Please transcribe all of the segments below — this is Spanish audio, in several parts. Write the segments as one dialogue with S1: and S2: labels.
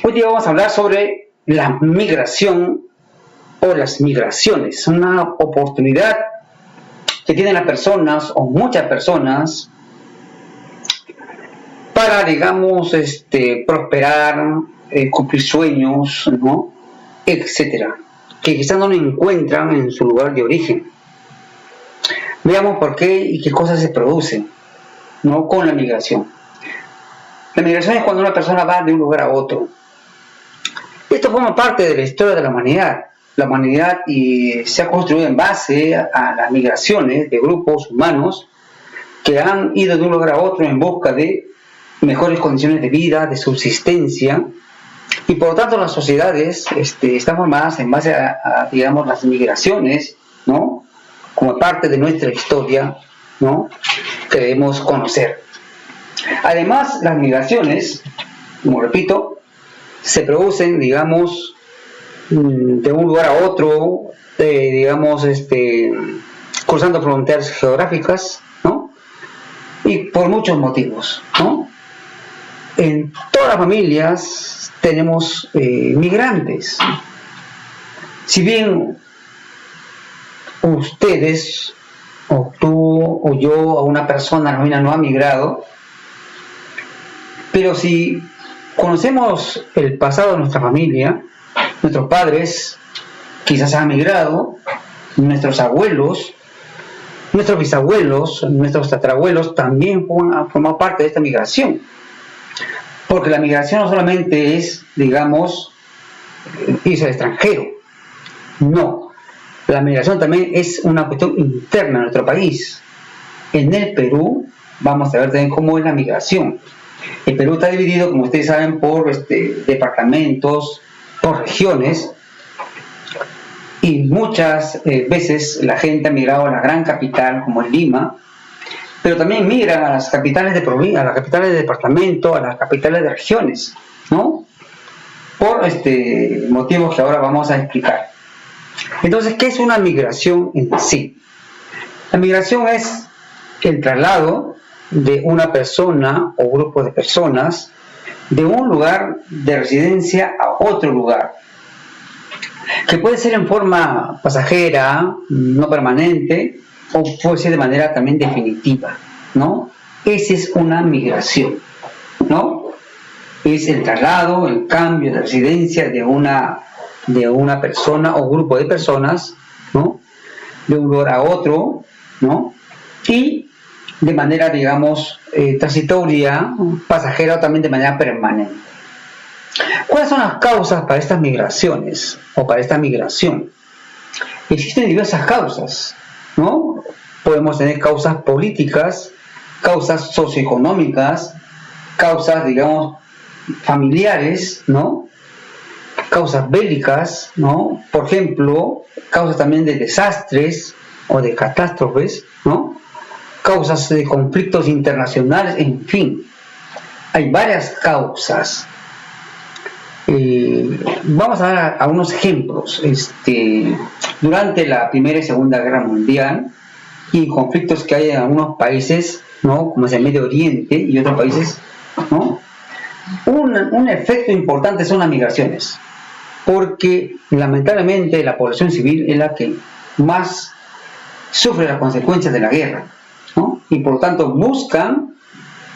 S1: Hoy día vamos a hablar sobre la migración o las migraciones, una oportunidad que tienen las personas o muchas personas para, digamos, prosperar, cumplir sueños, ¿no? Etcétera, que quizás no lo encuentran en su lugar de origen. Veamos por qué y qué cosas se producen, ¿no?, con la migración. La migración es cuando una persona va de un lugar a otro. Esto forma parte de la historia de la humanidad. La humanidad se ha construido en base a las migraciones de grupos humanos que han ido de un lugar a otro en busca de mejores condiciones de vida, de subsistencia, y por lo tanto las sociedades están formadas en base a, digamos, las migraciones, ¿no?, como parte de nuestra historia, ¿no?, que debemos conocer. Además, las migraciones, como repito, se producen, digamos, de un lugar a otro, digamos, cruzando fronteras geográficas, ¿no?, y por muchos motivos, ¿no? En todas las familias tenemos migrantes. Si bien ustedes, o tú, o yo, o una persona no ha migrado, pero si conocemos el pasado de nuestra familia, nuestros padres quizás han migrado, nuestros abuelos, nuestros bisabuelos, nuestros tatarabuelos también han formado parte de esta migración. Porque la migración no solamente es, digamos, irse al extranjero. No. La migración también es una cuestión interna a nuestro país. En el Perú vamos a ver también cómo es la migración. El Perú está dividido, como ustedes saben, por departamentos, por regiones, y muchas veces la gente ha migrado a la gran capital, como es Lima, pero también migran a las capitales de provincia, a las capitales de departamento, a las capitales de regiones, ¿no?, por motivos que ahora vamos a explicar. Entonces, ¿qué es una migración en sí? La migración es el traslado de una persona o grupo de personas de un lugar de residencia a otro lugar, que puede ser en forma pasajera, no permanente, o puede ser de manera también definitiva, ¿no? Esa es una migración, ¿no? Es el traslado, el cambio de residencia de una persona o grupo de personas, ¿no?, de un lugar a otro, ¿no?, y de manera, digamos, transitoria, pasajera, o también de manera permanente. ¿Cuáles son las causas para estas migraciones o para esta migración? Existen diversas causas, ¿no? Podemos tener causas políticas, causas socioeconómicas, causas, digamos, familiares, ¿no?, causas bélicas, ¿no?, por ejemplo, causas también de desastres o de catástrofes, ¿no?, causas de conflictos internacionales, en fin, hay varias causas. Vamos a dar algunos ejemplos. Durante la Primera y Segunda Guerra Mundial, y conflictos que hay en algunos países, ¿no?, como es el Medio Oriente y otros países, ¿no?, un efecto importante son las migraciones, porque lamentablemente la población civil es la que más sufre las consecuencias de la guerra, ¿no?, y por lo tanto buscan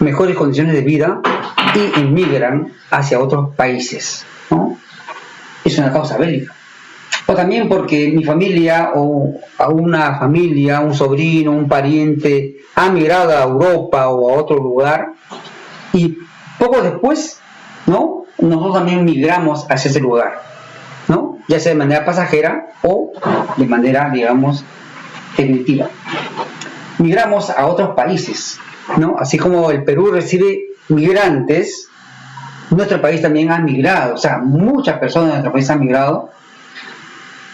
S1: mejores condiciones de vida y emigran hacia otros países, ¿no? Es una causa bélica. O también porque mi familia o a una familia, un sobrino, un pariente ha migrado a Europa o a otro lugar, y poco después, ¿no?, nosotros también migramos hacia ese lugar, ¿no?, ya sea de manera pasajera o de manera, digamos, definitiva. Migramos a otros países, ¿no? Así como el Perú recibe migrantes, nuestro país también ha migrado. O sea, muchas personas de nuestro país han migrado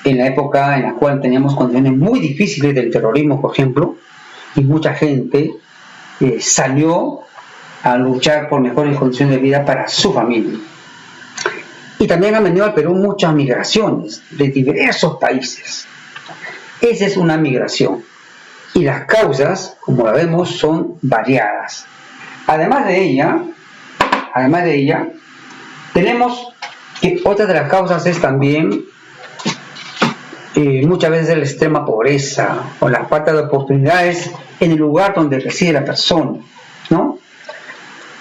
S1: en la época en la cual teníamos condiciones muy difíciles del terrorismo, por ejemplo, y mucha gente salió a luchar por mejores condiciones de vida para su familia. Y también han venido al Perú muchas migraciones de diversos países. Esa es una migración. Y las causas, como la vemos, son variadas. Además de ella, tenemos que otra de las causas es también muchas veces la extrema pobreza o la falta de oportunidades en el lugar donde reside la persona, ¿no?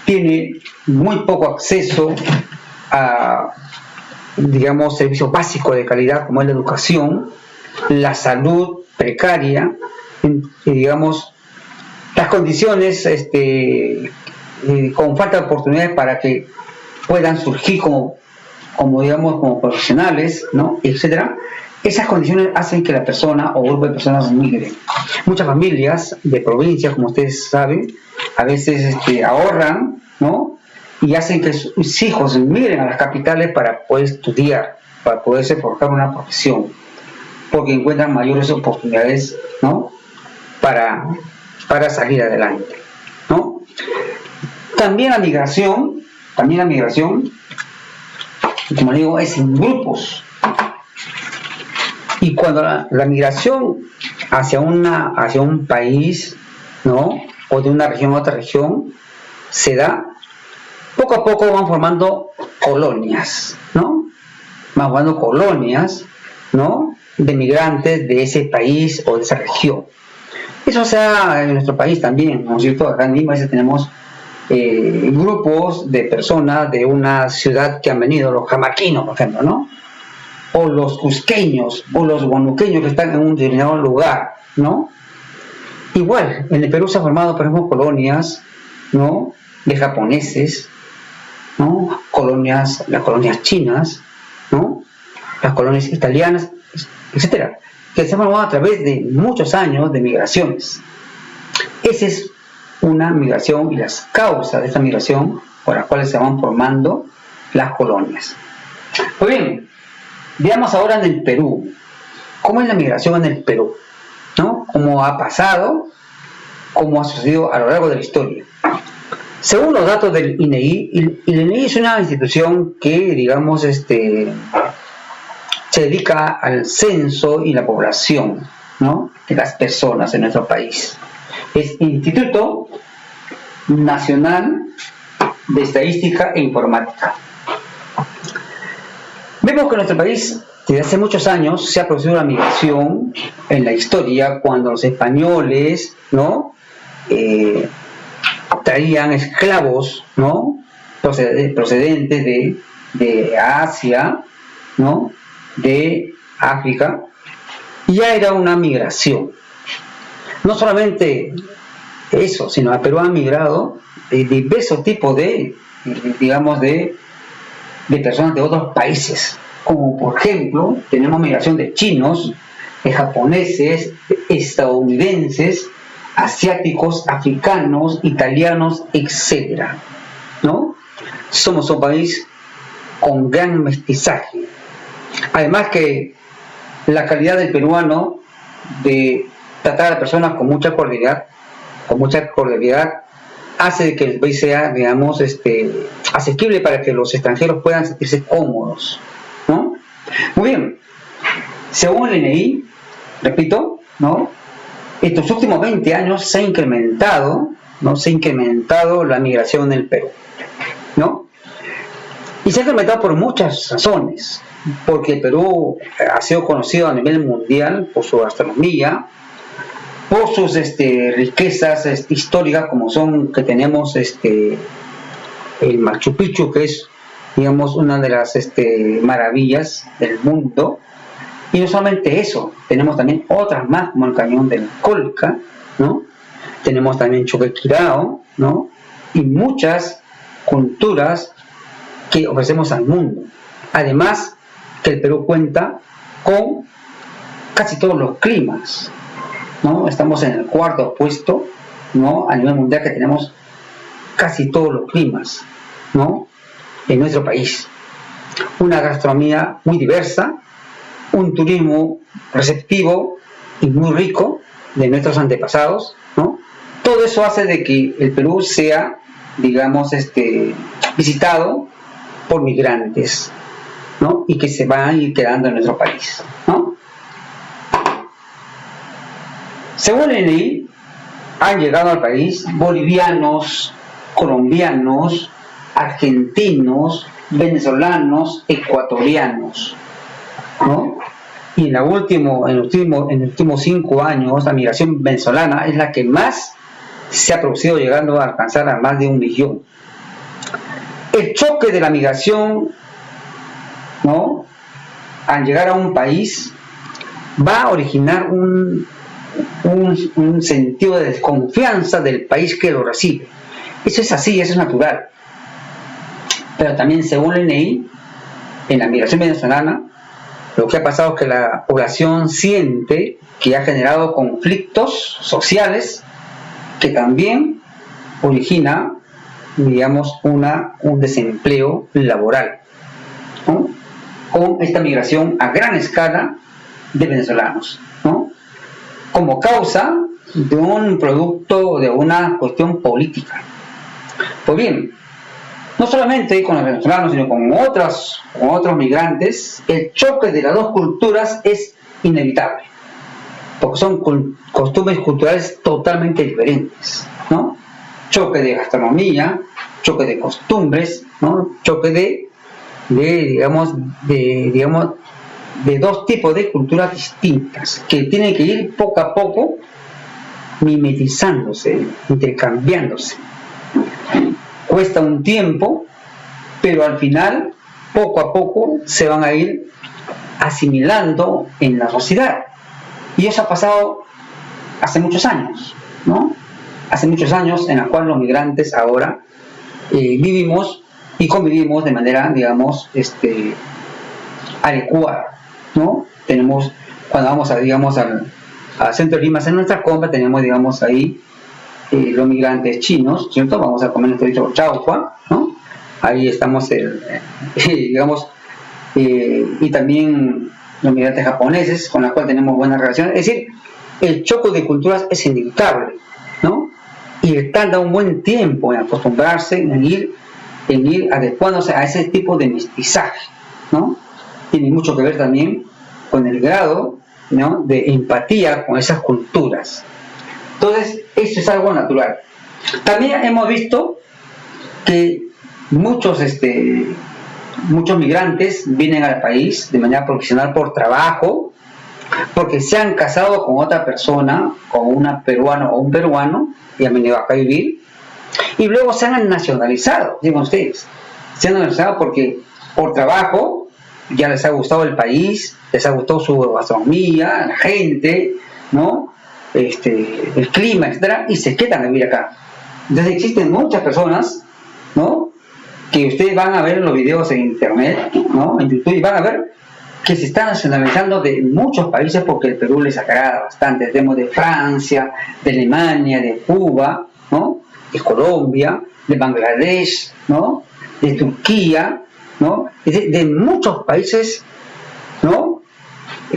S1: Tiene muy poco acceso a, digamos, servicios básicos de calidad como es la educación, la salud precaria, y, digamos, las condiciones con falta de oportunidades para que puedan surgir como digamos, como profesionales, ¿no? Etcétera. Esas condiciones hacen que la persona o grupo de personas migren. Muchas familias de provincias, como ustedes saben, a veces ahorran, ¿no? Y hacen que sus hijos migren a las capitales para poder estudiar, para poderse forjar una profesión, porque encuentran mayores oportunidades, ¿no? Para salir adelante, ¿no? También la migración, como digo, es en grupos. Y cuando la migración hacia un país, ¿no? O de una región a otra región se da, poco a poco van formando colonias, ¿no? Van formando colonias, ¿no? De migrantes de ese país o de esa región. Eso se da en nuestro país también, ¿no es cierto? Acá en Lima tenemos grupos de personas de una ciudad que han venido, los jamaquinos, por ejemplo, ¿no? O los cusqueños, o los huanuqueños que están en un determinado lugar, ¿no? Igual, en el Perú se han formado, por ejemplo, colonias, ¿no? De japoneses, ¿no? Las colonias chinas, ¿no? Las colonias italianas, etcétera, que se han formado a través de muchos años de migraciones. Esa es una migración y las causas de esta migración por las cuales se van formando las colonias. Pues bien, veamos ahora en el Perú. ¿Cómo es la migración en el Perú? ¿No? ¿Cómo ha pasado? ¿Cómo ha sucedido a lo largo de la historia? Según los datos del INEGI, el INEGI es una institución que, digamos, se dedica al censo y la población, ¿no? De las personas en nuestro país. Es Instituto Nacional de Estadística e Informática. Vemos que en nuestro país, desde hace muchos años, se ha producido una migración en la historia cuando los españoles, ¿no? Traían esclavos, ¿no? Procedentes de Asia, ¿no? De África, y ya era una migración. No solamente eso, sino el Perú ha migrado de diversos tipos digamos, de personas de otros países, como por ejemplo, tenemos migración de chinos, de japoneses, de estadounidenses, asiáticos, africanos, italianos, etcétera, ¿no? Somos un país con gran mestizaje. Además que la calidad del peruano de tratar a las personas con mucha cordialidad, hace que el país sea, digamos, asequible para que los extranjeros puedan sentirse cómodos, ¿no? Muy bien. Según el INEGI, repito, ¿no? Estos últimos 20 años se ha incrementado, ¿no? Se ha incrementado la migración en el Perú, ¿no? Y se ha incrementado por muchas razones, porque el Perú ha sido conocido a nivel mundial por su gastronomía, por sus riquezas históricas, como son que tenemos el Machu Picchu, que es, digamos, una de las maravillas del mundo. Y no solamente eso, tenemos también otras más, como el Cañón del Colca, ¿no? Tenemos también Choquequirao, ¿no? Y muchas culturas que ofrecemos al mundo. Además, que el Perú cuenta con casi todos los climas, ¿no? Estamos en el cuarto puesto, ¿no? A nivel mundial, que tenemos casi todos los climas, ¿no? En nuestro país. Una gastronomía muy diversa, un turismo receptivo y muy rico de nuestros antepasados, ¿no? Todo eso hace de que el Perú sea, digamos, visitado por migrantes, ¿no? Y que se van a ir quedando en nuestro país, ¿no? Según el INEGI, han llegado al país bolivianos, colombianos, argentinos, venezolanos, ecuatorianos, ¿no? Y en los últimos 5 años, la migración venezolana es la que más se ha producido, llegando a alcanzar a más de 1 millón. El choque de la migración, ¿no?, al llegar a un país, va a originar un sentido de desconfianza del país que lo recibe. Eso es así, eso es natural. Pero también, según el INEI, en la migración venezolana, lo que ha pasado es que la población siente que ha generado conflictos sociales que también origina, digamos, un desempleo laboral, ¿no?, con esta migración a gran escala de venezolanos, ¿no?, como causa de un producto, de una cuestión política. Pues bien, no solamente con los venezolanos, sino con otros migrantes, el choque de las dos culturas es inevitable, porque son costumbres culturales totalmente diferentes, ¿no? Choque de gastronomía, choque de costumbres, ¿no? Choque de dos tipos de culturas distintas que tienen que ir poco a poco mimetizándose, intercambiándose. Cuesta un tiempo, pero al final, poco a poco, se van a ir asimilando en la sociedad. Y eso ha pasado hace muchos años, ¿no? Hace muchos años en los cuales los migrantes ahora vivimos y convivimos de manera, digamos, adecuada, ¿no? Tenemos, cuando vamos al centro de Lima, en nuestra compra, tenemos, digamos, ahí los migrantes chinos, ¿cierto? Vamos a comer nuestro chaufa, ¿no? Ahí estamos, digamos, y también los migrantes japoneses, con los cuales tenemos buenas relaciones. Es decir, el choque de culturas es inevitable, ¿no? Y tarda un buen tiempo en acostumbrarse, en ir adecuándose a ese tipo de mestizaje, ¿no? Tiene mucho que ver también con el grado, ¿no?, de empatía con esas culturas. Entonces, eso es algo natural. También hemos visto que muchos migrantes vienen al país de manera profesional por trabajo, porque se han casado con otra persona, con una peruana o un peruano, y han venido acá a vivir, y luego se han nacionalizado, digan ustedes. Se han nacionalizado porque por trabajo ya les ha gustado el país, les ha gustado su gastronomía, la gente, ¿no?, el clima, etcétera, y se quedan a vivir acá. Entonces existen muchas personas, ¿no?, que ustedes van a ver en los videos en internet, ¿no?, en YouTube, y van a ver que se están nacionalizando de muchos países porque el Perú les agrada bastante. Tenemos de Francia, de Alemania, de Cuba, ¿no?, de Colombia, de Bangladesh, ¿no?, de Turquía, ¿no?, de muchos países, ¿no?,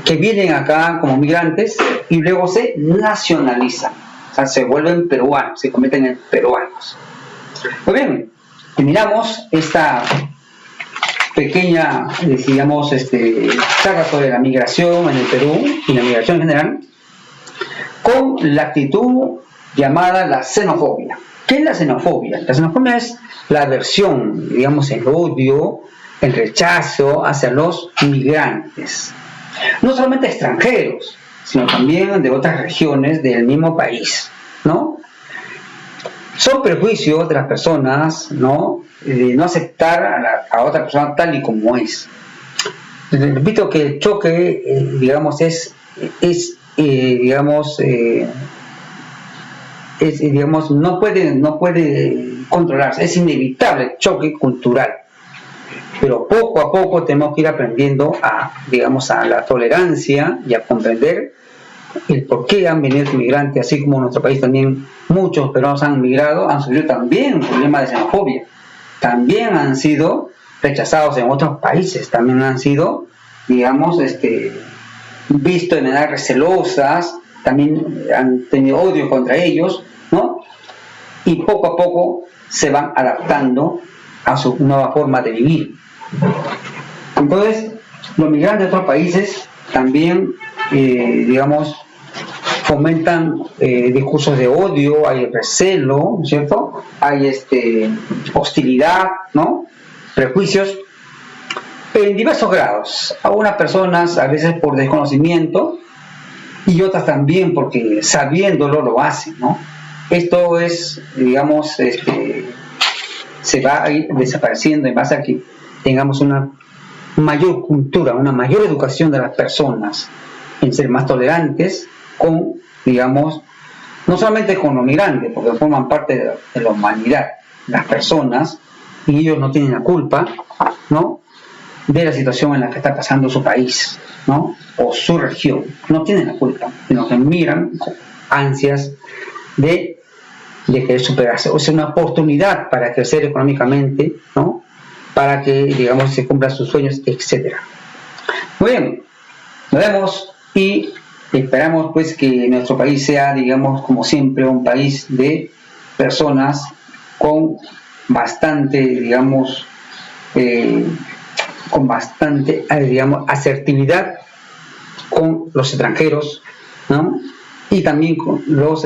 S1: que vienen acá como migrantes y luego se nacionalizan, o sea, se vuelven peruanos, se convierten en peruanos. Pues bien, terminamos esta pequeña, digamos, saga sobre la migración en el Perú y la migración en general, con la actitud llamada la xenofobia. ¿Qué es la xenofobia? La xenofobia es la aversión, digamos, el odio, el rechazo hacia los migrantes. No solamente extranjeros, sino también de otras regiones del mismo país, ¿no? Son prejuicios de las personas, ¿no?, de no aceptar a otra persona tal y como es. Repito que el choque, digamos, no puede controlarse, es inevitable el choque cultural. Pero poco a poco tenemos que ir aprendiendo a la tolerancia y a comprender el por qué han venido los inmigrantes, así como en nuestro país también muchos peruanos han migrado, han sufrido también un problema de xenofobia, también han sido rechazados en otros países, también han sido, vistos de manera recelosas, también han tenido odio contra ellos, ¿no? Y poco a poco se van adaptando a su nueva forma de vivir. Entonces, los migrantes de otros países también, fomentan discursos de odio, hay recelo, ¿no es cierto? Hay hostilidad, ¿no? Prejuicios en diversos grados. Algunas personas a veces por desconocimiento y otras también porque sabiéndolo lo hacen, ¿no? Esto es, digamos, se va a ir desapareciendo en base a que tengamos una mayor cultura, una mayor educación de las personas en ser más tolerantes con, digamos, no solamente con los migrantes, porque forman parte de la humanidad, las personas, y ellos no tienen la culpa, ¿no?, de la situación en la que está pasando su país, ¿no?, o su región. No tienen la culpa, sino que miran con ansias de querer superarse. O sea, una oportunidad para crecer económicamente, ¿no?, para que, digamos, se cumplan sus sueños, etc. Muy bien, nos vemos y esperamos pues que nuestro país sea, digamos, como siempre, un país de personas con bastante, digamos, digamos, asertividad con los extranjeros, ¿no?, y también con los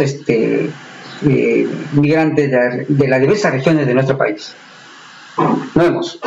S1: migrantes de las diversas regiones de nuestro país. Nos vemos.